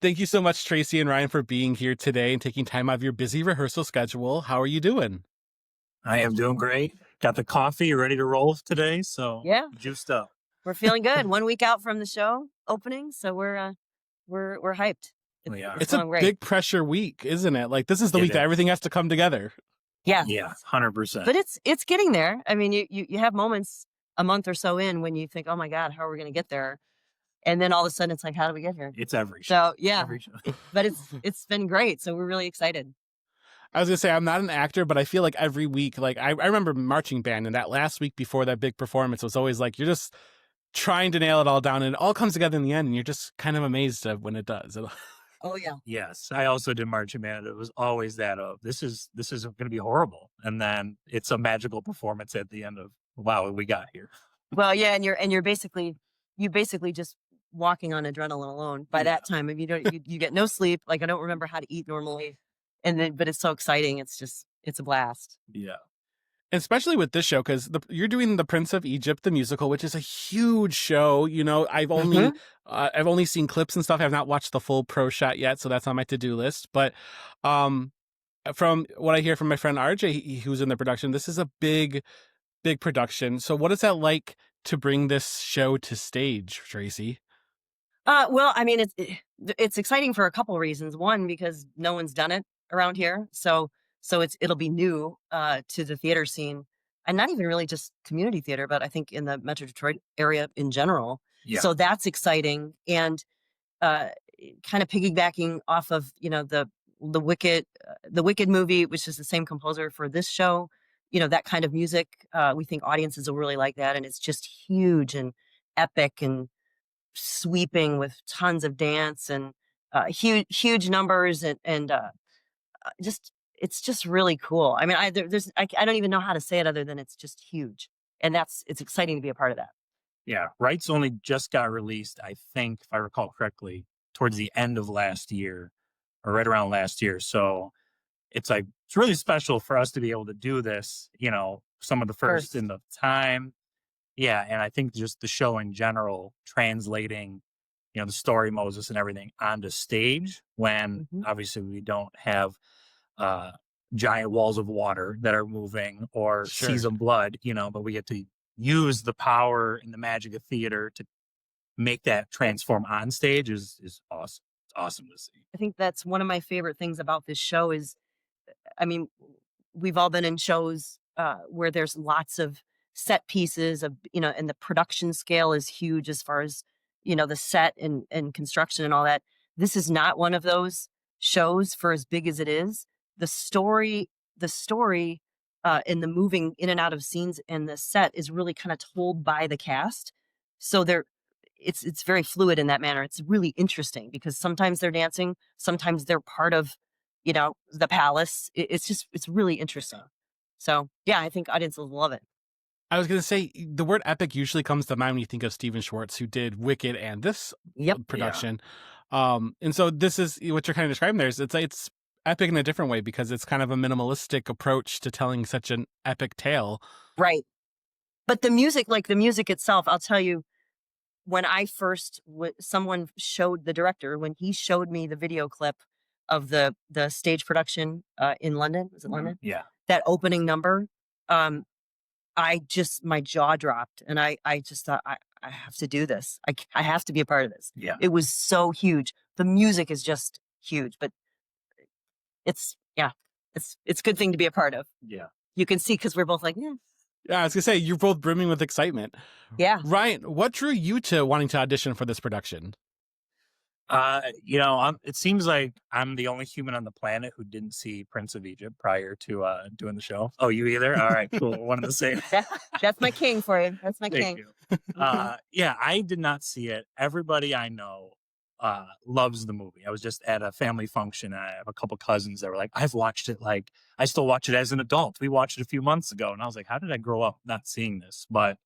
Thank you so much, Tracy and Ryan, for being here today and taking time out of your busy rehearsal schedule. How are you doing? I am doing great. Got the coffee ready to roll today, so Yeah, juiced up. we're feeling good. 1 week out from the show opening, so we're hyped. We are. It's a going great. big pressure week, isn't it? Like, this is the It week that is. everything has to come together. Yeah, Yeah, 100%. but it's getting there. I mean, you have moments a month or so in when you think, oh my God, how are we going to get there? And then all of a sudden, it's like, how do we get here? It's every show. So yeah, Every show. but it's been great. So we're really excited. I was gonna say I'm not an actor, but I feel like every week, like I remember marching band, and that last week before that big performance was always like you're just trying to nail it all down, and it all comes together in the end, and you're just kind of amazed at when it does. Oh yeah. Yes, I also did marching band. It was always that of this is going to be horrible, and then it's a magical performance at the end of wow, we got here. Well, yeah, and you're basically just walking on adrenaline alone by that time. If you don't, you get no sleep. Like I don't remember how to eat normally, but it's so exciting. It's a blast. Yeah. Especially with this show, because you're doing the Prince of Egypt, the musical, which is a huge show. You know, I've only seen clips and stuff. I've not watched the full pro shot yet, so that's on my to-do list. But from what I hear from my friend RJ, who's in the production, this is a big production. So what is that like to bring this show to stage, Tracy? Well, I mean, it's exciting for a couple of reasons. One, because no one's done it around here, so it'll be new to the theater scene, and not even really just community theater, but I think in the Metro Detroit area in general. Yeah. So that's exciting, and kind of piggybacking off of the Wicked movie, which is the same composer for this show. That kind of music, we think audiences will really like that, and it's just huge and epic and sweeping with tons of dance and huge numbers and just it's just really cool. I mean, I don't even know how to say it other than it's just huge, and it's exciting to be a part of that. Yeah, rights only just got released, I think, if I recall correctly, towards the end of last year or right around last year. So it's really special for us to be able to do this, some of the first in the time. Yeah, and I think just the show in general, translating, the story Moses and everything onto stage when obviously we don't have giant walls of water that are moving or seas of blood, but we get to use the power and the magic of theater to make that transform on stage is awesome. It's awesome to see. I think that's one of my favorite things about this show is, I mean, we've all been in shows where there's lots of set pieces of, and the production scale is huge as far as, the set and construction and all that. This is not one of those shows for as big as it is. The story and the moving in and out of scenes and the set is really kind of told by the cast. So it's very fluid in that manner. It's really interesting because sometimes they're dancing, sometimes they're part of, the palace. It's really interesting. So yeah, I think audiences will love it. I was going to say the word epic usually comes to mind when you think of Stephen Schwartz, who did Wicked and this production. Yeah. And so this is what you're kind of describing there. It's epic in a different way because it's kind of a minimalistic approach to telling such an epic tale. Right. But the music itself, I'll tell you, when I first, someone showed the director, when he showed me the video clip of the stage production in London, was it London? Yeah. That opening number, my jaw dropped and I just thought, I have to do this. I have to be a part of this. Yeah. It was so huge. The music is just huge, but it's a good thing to be a part of. Yeah. You can see, because we're both like, yeah. Yeah, I was gonna say, you're both brimming with excitement. Yeah. Ryan, what drew you to wanting to audition for this production? It seems like I'm the only human on the planet who didn't see Prince of Egypt prior to doing the show. Oh, you either? All right, cool. One of the same. That's my king for you. That's my Thank king. You. Yeah, I did not see it. Everybody I know loves the movie. I was just at a family function. I have a couple cousins that were like, I've watched it. I still watch it as an adult. We watched it a few months ago. And I was like, how did I grow up not seeing this? But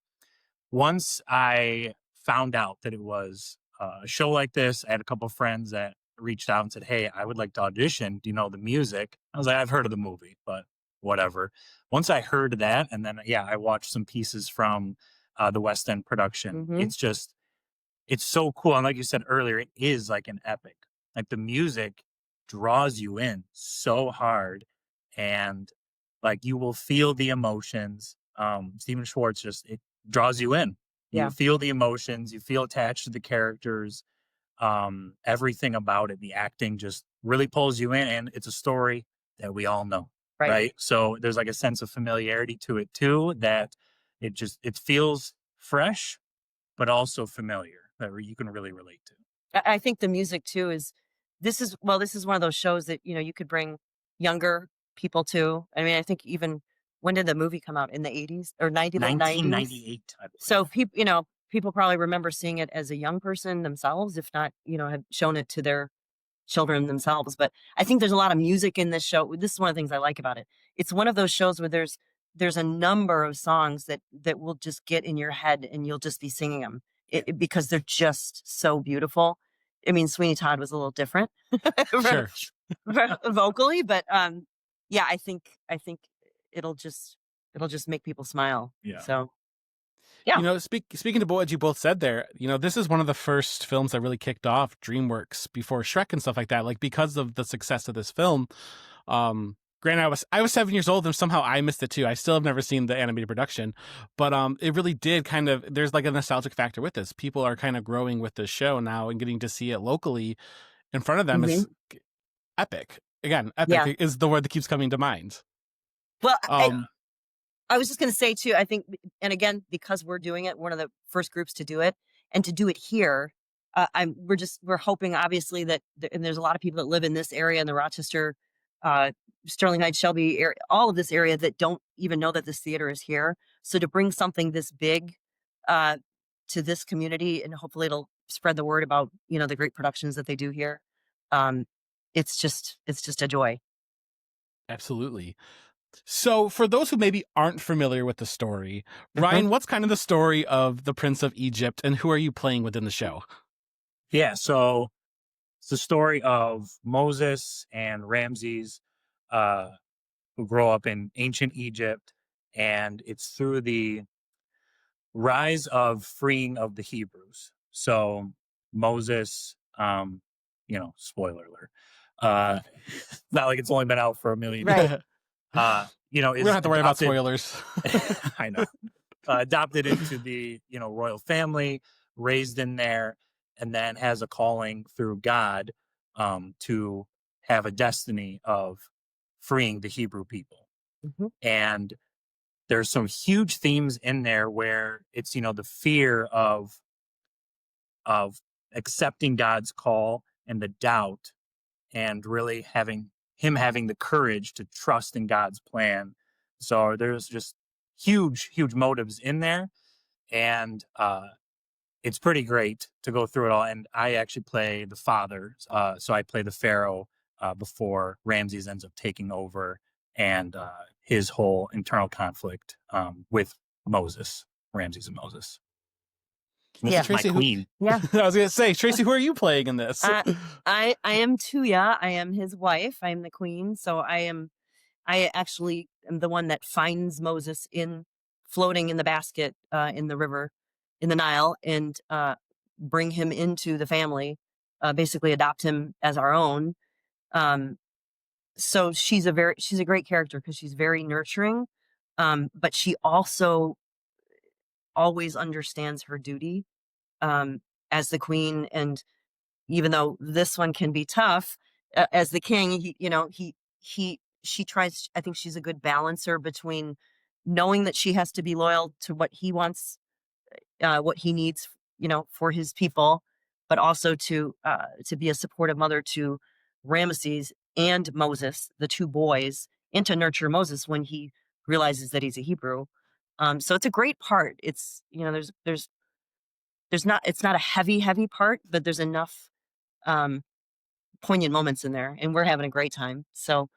once I found out that it was a show like this, I had a couple of friends that reached out and said, hey, I would like to audition. Do you know the music? I was like, I've heard of the movie, but whatever. Once I heard that, and then, I watched some pieces from the West End production. It's so cool. And like you said earlier, it is like an epic. like the music draws you in so hard, and like you will feel the emotions. Stephen Schwartz it draws you in. Yeah. You feel the emotions, you feel attached to the characters. Everything about it, the acting just really pulls you in, and it's a story that we all know. Right. So there's like a sense of familiarity to it too, that it feels fresh, but also familiar, that you can really relate to. I think the music too this is one of those shows that, you could bring younger people to. I mean, I think even when did the movie come out? In the 80s or 90s? 1998. I believe. So people probably remember seeing it as a young person themselves, if not, had shown it to their children themselves. But I think there's a lot of music in this show. This is one of the things I like about it. It's one of those shows where there's a number of songs that will just get in your head and you'll just be singing them because they're just so beautiful. I mean, Sweeney Todd was a little different Sure. vocally, but yeah, I think it'll just make people smile. Yeah. So yeah. Speaking to what you both said there, this is one of the first films that really kicked off DreamWorks before Shrek and stuff like that. Like, because of the success of this film, granted, I was 7 years old and somehow I missed it too. I still have never seen the animated production, but it really did there's like a nostalgic factor with this. People are kind of growing with this show now, and getting to see it locally in front of them is epic. Again, epic is the word that keeps coming to mind. Well, I was just going to say too, I think, and again, because we're doing it, one of the first groups to do it, and to do it here, we're hoping obviously that, and there's a lot of people that live in this area, in the Rochester, Sterling Heights, Shelby area, all of this area, that don't even know that this theater is here. So to bring something this big to this community, and hopefully it'll spread the word about, the great productions that they do here. It's just a joy. Absolutely. So for those who maybe aren't familiar with the story, Ryan, what's kind of the story of the Prince of Egypt, and who are you playing within the show? Yeah, so it's the story of Moses and Ramses, who grow up in ancient Egypt, and it's through the rise of freeing of the Hebrews. So Moses, spoiler alert, not like it's only been out for a million years. Right. We don't have to worry about spoilers. I know. Adopted into the royal family, raised in there, and then has a calling through God to have a destiny of freeing the Hebrew people. And there's some huge themes in there where it's the fear of accepting God's call, and the doubt, and really having the courage to trust in God's plan. So there's just huge motives in there, and it's pretty great to go through it all. And I actually play the father, so I play the Pharaoh before Ramses ends up taking over, and his whole internal conflict with Ramses and Moses. And this is Tracy, my queen. Yeah. I was going to say, Tracy, who are you playing in this? I am Tuya. I am his wife. I am the queen. So I actually am the one that finds Moses floating in the basket in the river, in the Nile, and bring him into the family, basically adopt him as our own. So she's a great character because she's very nurturing, but she also always understands her duty as the queen. And even though this one can be tough, as the king, she tries. I think she's a good balancer between knowing that she has to be loyal to what he wants, what he needs, for his people, but also to be a supportive mother to Ramesses and Moses, the two boys, and to nurture Moses when he realizes that he's a Hebrew. So it's a great part. It's it's not a heavy part, but there's enough poignant moments in there, and we're having a great time. So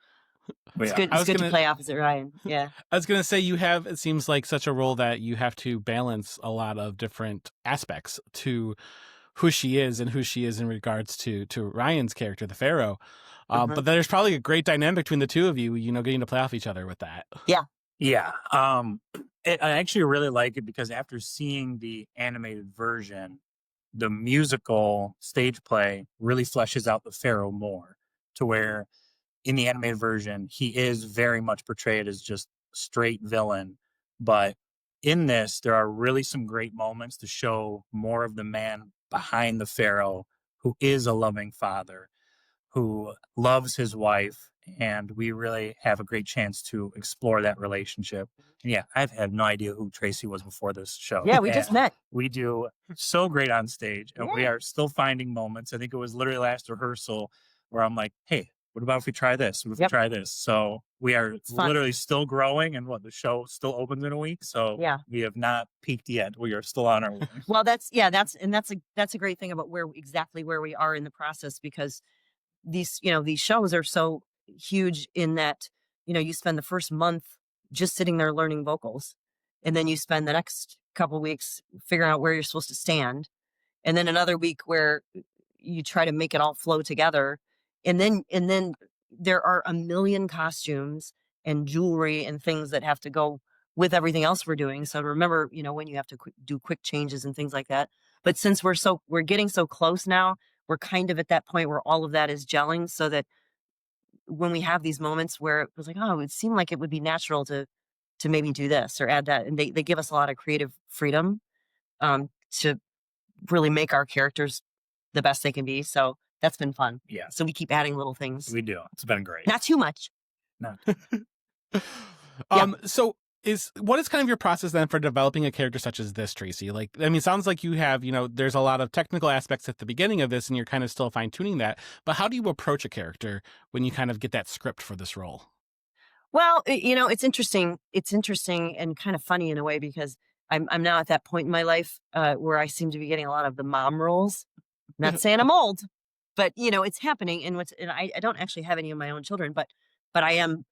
it's good. It's good to play opposite Ryan. Yeah. I was going to say, it seems like such a role that you have to balance a lot of different aspects to who she is and who she is in regards to Ryan's character, the Pharaoh. But there's probably a great dynamic between the two of you, getting to play off each other with that. Yeah. Yeah. I actually really like it because after seeing the animated version, the musical stage play really fleshes out the Pharaoh more, to where in the animated version, he is very much portrayed as just straight villain. But in this, there are really some great moments to show more of the man behind the Pharaoh, who is a loving father, who loves his wife. And we really have a great chance to explore that relationship. And yeah, I've had no idea who Tracy was before this show. Yeah, we just met. We do so great on stage, and we Yeah. are still finding moments. I think it was literally last rehearsal where I'm like, hey, what about if we try this? What if we try this? So we are literally still growing, and the show still opens in a week. So we have not peaked yet. We are still on our way. Well, that's a great thing about exactly where we are in the process, because these shows are so huge in that, you spend the first month just sitting there learning vocals, and then you spend the next couple weeks figuring out where you're supposed to stand, and then another week where you try to make it all flow together, and then there are a million costumes and jewelry and things that have to go with everything else we're doing. So remember, when you have to do quick changes and things like that. But since we're getting so close now, we're kind of at that point where all of that is gelling, so that when we have these moments where it was like, oh, it seemed like it would be natural to maybe do this or add that. And they give us a lot of creative freedom to really make our characters the best they can be. So that's been fun. Yeah. So we keep adding little things. We do. It's been great. Not too much. No. So what is kind of your process then for developing a character such as this, Tracy? Like, I mean, it sounds like you have, there's a lot of technical aspects at the beginning of this and you're kind of still fine tuning that, but how do you approach a character when you kind of get that script for this role? Well, it's interesting. It's interesting and kind of funny in a way, because I'm now at that point in my life where I seem to be getting a lot of the mom roles. Not saying I'm old, but it's happening. And I don't actually have any of my own children, but I am,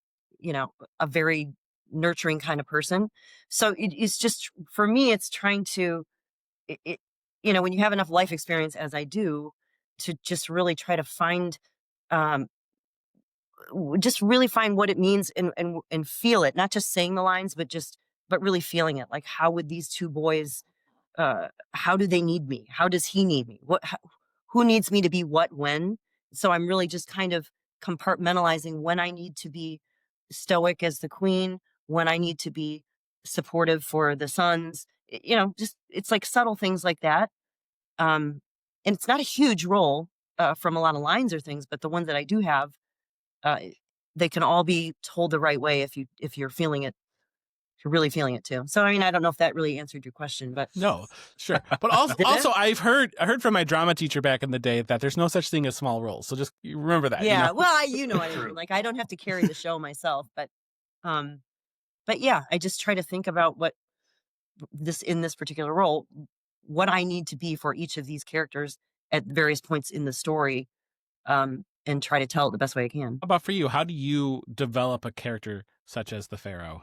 a very nurturing kind of person. So it's just, for me, it's trying to, when you have enough life experience as I do, to just really try to find, just really find what it means and feel it, not just saying the lines, but really feeling it. Like, how would these two boys, how do they need me? How does he need me? Who needs me to be what, when? So I'm really just kind of compartmentalizing when I need to be stoic as the queen, when I need to be supportive for the sons, just, it's like subtle things like that. And it's not a huge role from a lot of lines or things, but the ones that I do have, they can all be told the right way if you're feeling it. If you're really feeling it too. So, I mean, I don't know if that really answered your question, but no, sure. But also I heard from my drama teacher back in the day that there's no such thing as small roles. So just remember that. Yeah. Well, I mean, like, I don't have to carry the show myself, but yeah, I just try to think about what in this particular role, what I need to be for each of these characters at various points in the story, and try to tell it the best way I can. How about for you? How do you develop a character such as the Pharaoh?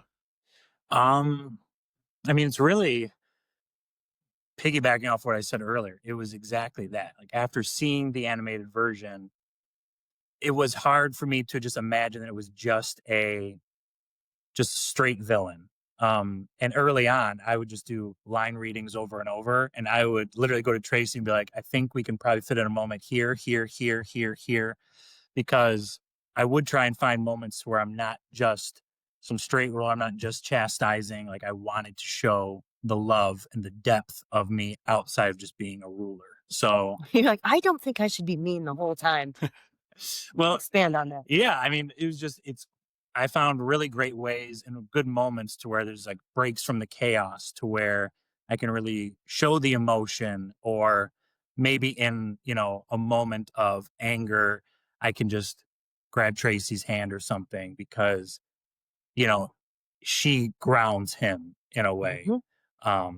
I mean, it's really piggybacking off what I said earlier. It was exactly that. Like, after seeing the animated version, it was hard for me to just imagine that it was just a straight villain. And early on, I would just do line readings over and over, and I would literally go to Tracy and be like, I think we can probably fit in a moment here, here, here, here, here, because I would try and find moments where I'm not just some straight role. I'm not just chastising. Like, I wanted to show the love and the depth of me outside of just being a ruler. So you're like, I don't think I should be mean the whole time. Well, expand on that. Yeah. I mean, I found really great ways and good moments to where there's like breaks from the chaos to where I can really show the emotion, or maybe in, a moment of anger, I can just grab Tracy's hand or something, because she grounds him in a way. Mm-hmm.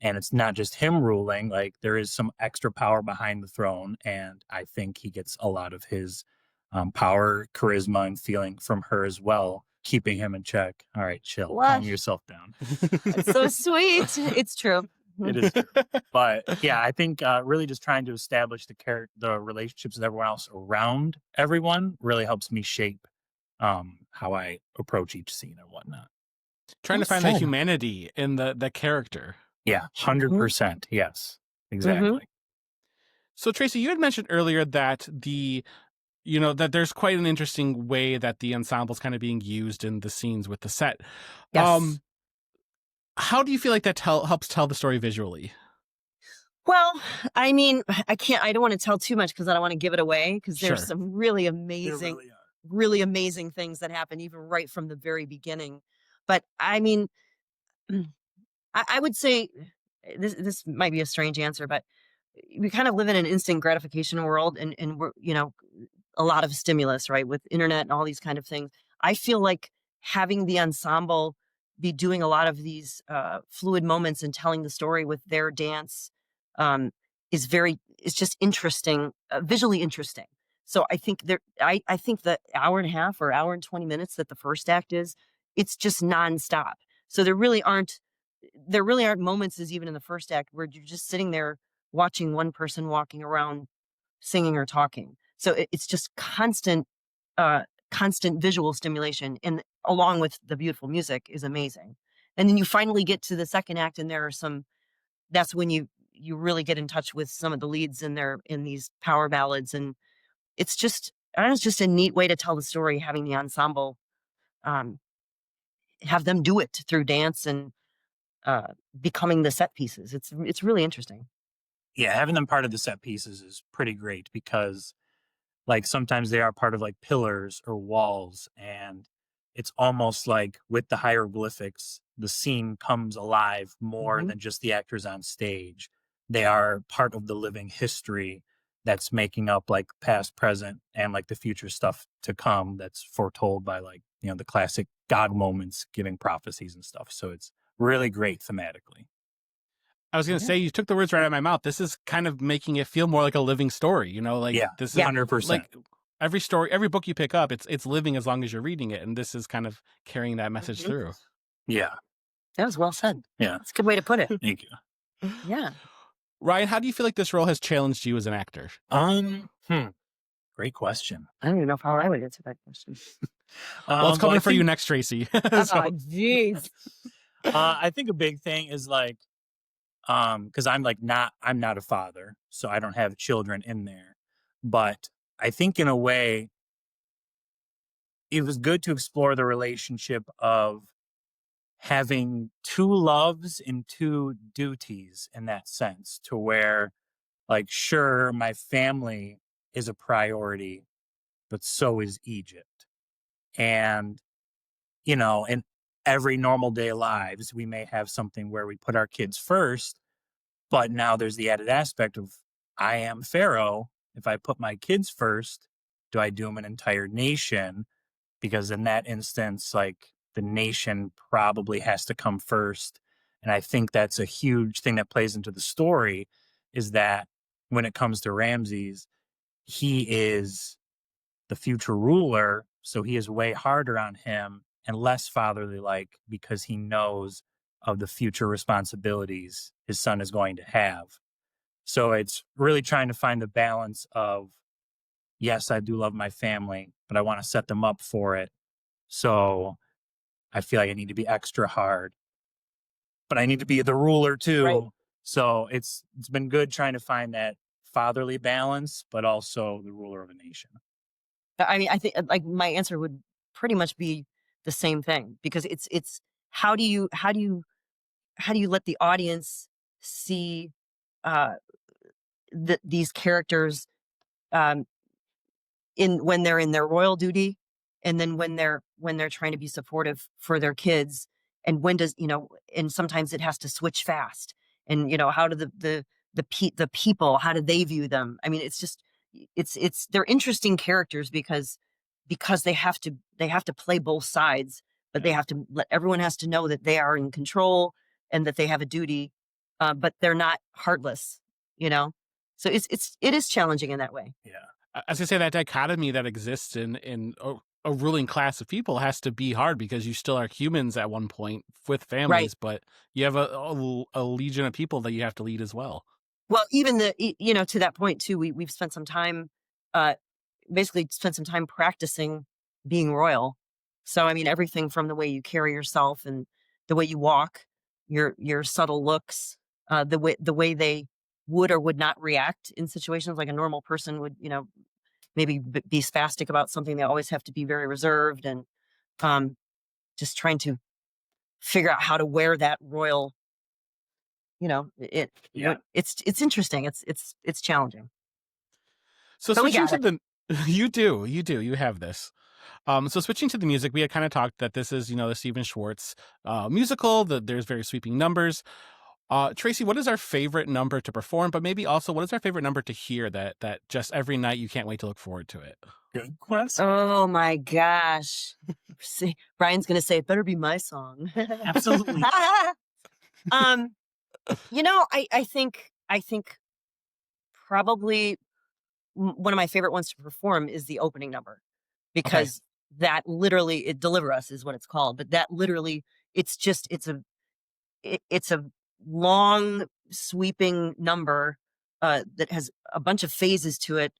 And it's not just him ruling, like, there is some extra power behind the throne. And I think he gets a lot of his power, charisma, and feeling from her as well, keeping him in check. All right, chill, calm yourself down. It's so sweet. It's true. It is true. But yeah, I think really just trying to establish the relationships with everyone else around everyone really helps me shape how I approach each scene and whatnot. Trying to find the humanity in the character. Yeah, 100%. Yes, exactly. So Tracy, you had mentioned earlier that that there's quite an interesting way that the ensemble's kind of being used in the scenes with the set. Yes. How do you feel like that helps tell the story visually? Well, I mean, I don't want to tell too much because I don't want to give it away, because Sure. there's some really They amazing, really are. really amazing things that happen even right from the very beginning. But I mean, I would say this might be a strange answer, but we kind of live in an instant gratification world, and we're, a lot of stimulus, right? With internet and all these kind of things. I feel like having the ensemble be doing a lot of these fluid moments and telling the story with their dance um, is just interesting, visually interesting. So I think I think the hour and a half or hour and 20 minutes that the first act is, it's just nonstop. So there really aren't moments, as even in the first act, where you're just sitting there watching one person walking around singing or talking. So it's just constant visual stimulation, and along with the beautiful music is amazing. And then you finally get to the second act, and that's when you really get in touch with some of the leads in these power ballads, and it's just, I don't know, it's just a neat way to tell the story, having the ensemble um, have them do it through dance and becoming the set pieces. It's really interesting. Yeah, having them part of the set pieces is pretty great because like sometimes they are part of like pillars or walls, and it's almost like with the hieroglyphics the scene comes alive more Mhm. than just the actors on stage. They are part of the living history that's making up like past, present, and like the future stuff to come that's foretold by like the classic god moments giving prophecies and stuff. So it's really great thematically. I was going to Yeah. say, you took the words right out of my mouth. This is kind of making it feel more like a living story, like Yeah, this is 100%. like every story, every book you pick up, it's living as long as you're reading it. And this is kind of carrying that message Mhm. through. Yeah. That was well said. Yeah. That's a good way to put it. Thank you. Yeah. Ryan, how do you feel like this role has challenged you as an actor? Great question. I don't even know how I would answer that question. Well, it's Well, coming I for you think- next, Tracy. Oh, So- jeez. I think a big thing is like, because I'm not a father, so I don't have children in there. But I think in a way, it was good to explore the relationship of having two loves and two duties in that sense, to where, like, sure, my family is a priority, but so is Egypt. And, in every normal day lives, we may have something where we put our kids first, but now there's the added aspect of I am Pharaoh. If I put my kids first, do I doom an entire nation? Because in that instance, like the nation probably has to come first. And I think that's a huge thing that plays into the story, is that when it comes to Ramses, he is the future ruler. So he is way harder on him and less fatherly like, because he knows of the future responsibilities his son is going to have. So it's really trying to find the balance of, yes, I do love my family, but I want to set them up for it. So I feel like I need to be extra hard, but I need to be the ruler too. Right. So it's been good trying to find that fatherly balance, but also the ruler of a nation. I mean, I think like my answer would pretty much be the same thing, because it's how do you let the audience see uh these characters um in when they're in their royal duty, and then when they're trying to be supportive for their kids, and when does, and sometimes it has to switch fast, and how do the people, how do they view them? I mean, it's just, they're interesting characters because they have to play both sides, but they have to let everyone has to know that they are in control and that they have a duty, but they're not heartless, you know so it is challenging in that way. Yeah. As I say, that dichotomy that exists in a ruling class of people has to be hard, because you still are humans at one point with families, but you have a legion of people that you have to lead as well. Well, even to that point too, we've spent some time, uh, basically spent some time practicing being royal. So, I mean, everything from the way you carry yourself and the way you walk, your subtle looks, the way they would or would not react in situations like a normal person would, maybe be spastic about something. They always have to be very reserved and just trying to figure out how to wear that royal, it's interesting. It's challenging. So But we switching got to it. you have this. So switching to the music, we had kind of talked that this is, the Stephen Schwartz musical, that there's very sweeping numbers. Tracy, what is our favorite number to perform? But maybe also, what is our favorite number to hear that just every night you can't wait to look forward to it? Good question. Oh my gosh. See, Brian's going to say it better be my song. Absolutely. I think probably one of my favorite ones to perform is the opening number, because that literally, it Deliver Us is what it's called, but that literally, it's a long sweeping number that has a bunch of phases to it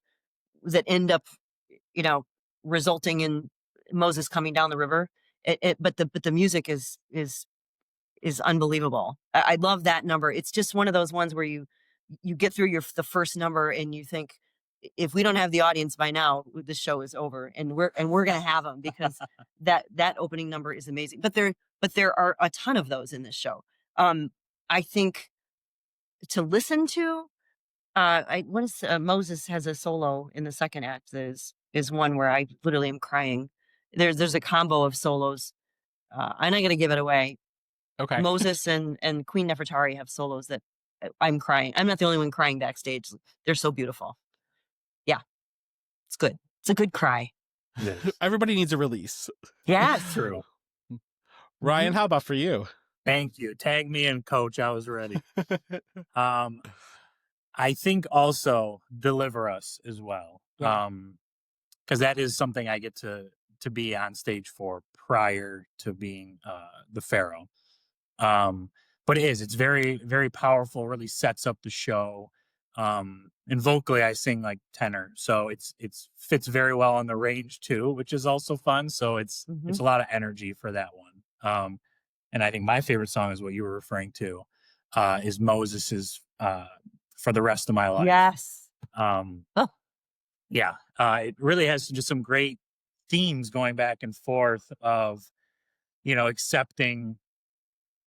that end up, resulting in Moses coming down the river. But the music is unbelievable. I love that number. It's just one of those ones where you get through the first number and you think, if we don't have the audience by now, this show is over, and we're gonna have them, because that opening number is amazing. But there are a ton of those in this show. I think to listen to, Moses has a solo in the second act that is one where I literally am crying. There's a combo of solos. I'm not gonna give it away. Okay. Moses and Queen Nefertari have solos that I'm crying. I'm not the only one crying backstage. They're so beautiful. Yeah, it's good. It's a good cry. Everybody needs a release. Yes. True. Ryan, how about for you? Thank you. Tag me in, coach. I was ready. I think also Deliver Us as well. Yeah. Because that is something I get to be on stage for prior to being the Pharaoh. But it's very, very powerful, really sets up the show. And vocally I sing like tenor, so it's fits very well on the range too, which is also fun. So it's a lot of energy for that one. And I think my favorite song is what you were referring to, is Moses's For the Rest of My Life. Yes. Yeah. It really has just some great themes going back and forth of, accepting,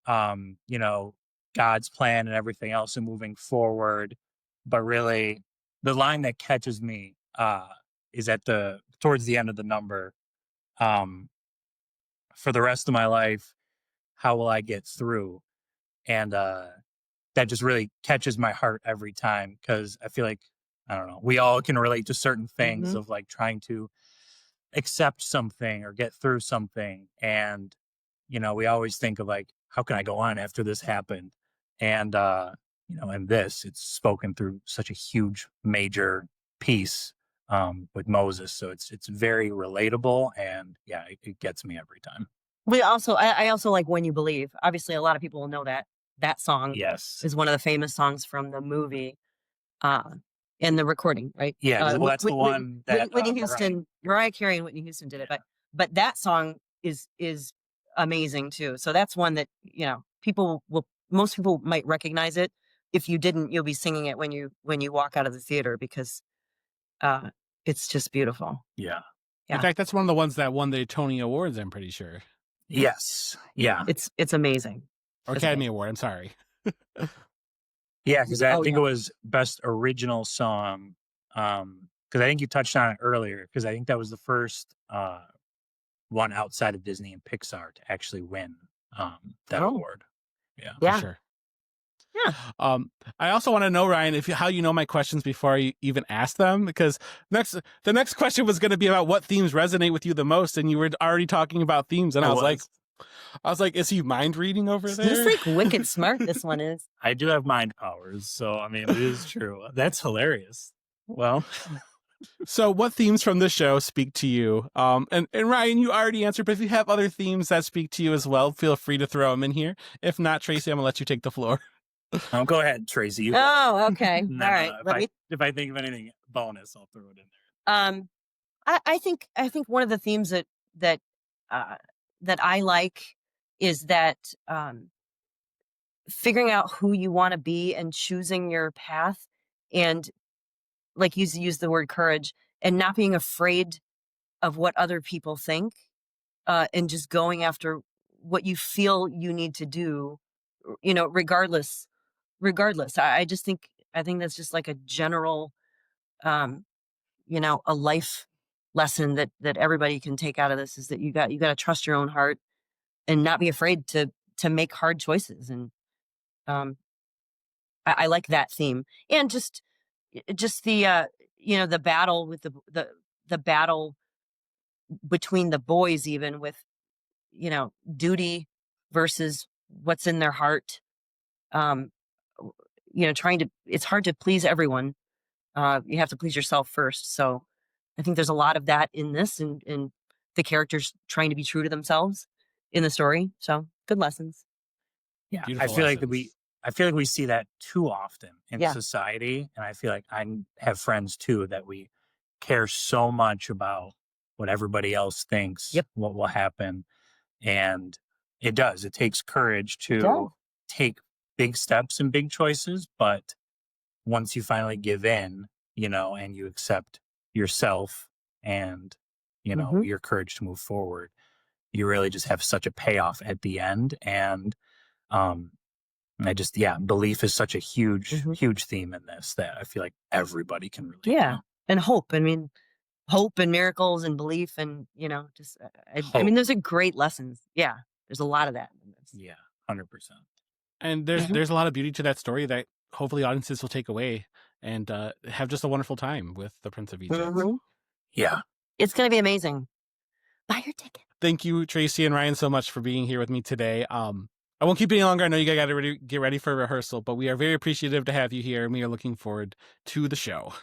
God's plan and everything else and moving forward. But really, the line that catches me is towards the end of the number. For the rest of my life, how will I get through? And that just really catches my heart every time, because I feel like, I don't know, we all can relate to certain things of like trying to accept something or get through something. And, we always think of like, how can I go on after this happened? And, and it's spoken through such a huge, major piece with Moses. So it's very relatable, and yeah, it gets me every time. I also like When You Believe. Obviously, a lot of people will know that song. Yes. Is one of the famous songs from the movie, and the recording, right? Yeah, well, that's the one that Whitney Houston, Mariah Carey and Whitney Houston did it, but that song is amazing too. So that's one that most people might recognize it. If you didn't, you'll be singing it when you walk out of the theater, because it's just beautiful. Yeah. In fact, that's one of the ones that won the Tony Awards, I'm pretty sure. Yes. Yeah. It's amazing. Or Academy Award, I'm sorry. Yeah, because I think it was Best Original Song. Because I think you touched on it earlier, because I think that was the first one outside of Disney and Pixar to actually win that award. Yeah. For sure. Yeah. I also want to know, Ryan, how you know my questions before I even ask them, because the next question was going to be about what themes resonate with you the most, and you were already talking about themes, and I was like, is he mind reading over there? He's like wicked smart. This one is. I do have mind powers, so I mean, it is true. That's hilarious. Well, so what themes from this show speak to you? And Ryan, you already answered, but if you have other themes that speak to you as well, feel free to throw them in here. If not, Tracy, I'm gonna let you take the floor. Go ahead, Tracy. Oh, okay. No, all right. If I think of anything bonus, I'll throw it in there. I think one of the themes that I like is that figuring out who you want to be and choosing your path, and like you use the word courage, and not being afraid of what other people think, and just going after what you feel you need to do, regardless. I think that's just like a general, a life lesson that everybody can take out of this, is that you got to trust your own heart and not be afraid to make hard choices. And I like that theme, and just the the battle with the battle between the boys, even with duty versus what's in their heart. It's hard to please everyone. You have to please yourself first. So I think there's a lot of that in this, and the characters trying to be true to themselves in the story. So good lessons. Yeah, Beautiful I feel lessons. like we see that too often in Yeah. society, and I feel like I have friends too that we care so much about what everybody else thinks, Yep. what will happen, and it does. It takes courage does. to take big steps and big choices, but once you finally give in, and you accept yourself and your courage to move forward, you really just have such a payoff at the end. And belief is such a huge theme in this that I feel like everybody can relate to. And hope. I mean, hope and miracles and belief, and those are great lessons. Yeah, there's a lot of that in this. Yeah, 100%. And there's a lot of beauty to that story that hopefully audiences will take away and have just a wonderful time with the Prince of Egypt. Yeah, it's gonna be amazing. Buy your ticket. Thank you, Tracy and Ryan, so much for being here with me today. I won't keep you any longer. I know you guys got to get ready for rehearsal, but we are very appreciative to have you here, and we are looking forward to the show.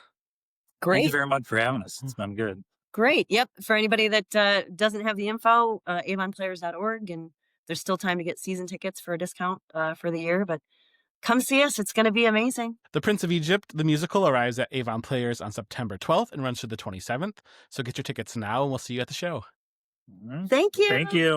Great. Thank you very much for having us. It's been good. Great. Yep. For anybody that doesn't have the info, avonplayers.org, and there's still time to get season tickets for a discount for the year, but come see us. It's going to be amazing. The Prince of Egypt, the musical, arrives at Avon Players on September 12th and runs through the 27th. So get your tickets now, and we'll see you at the show. Thank you. Thank you.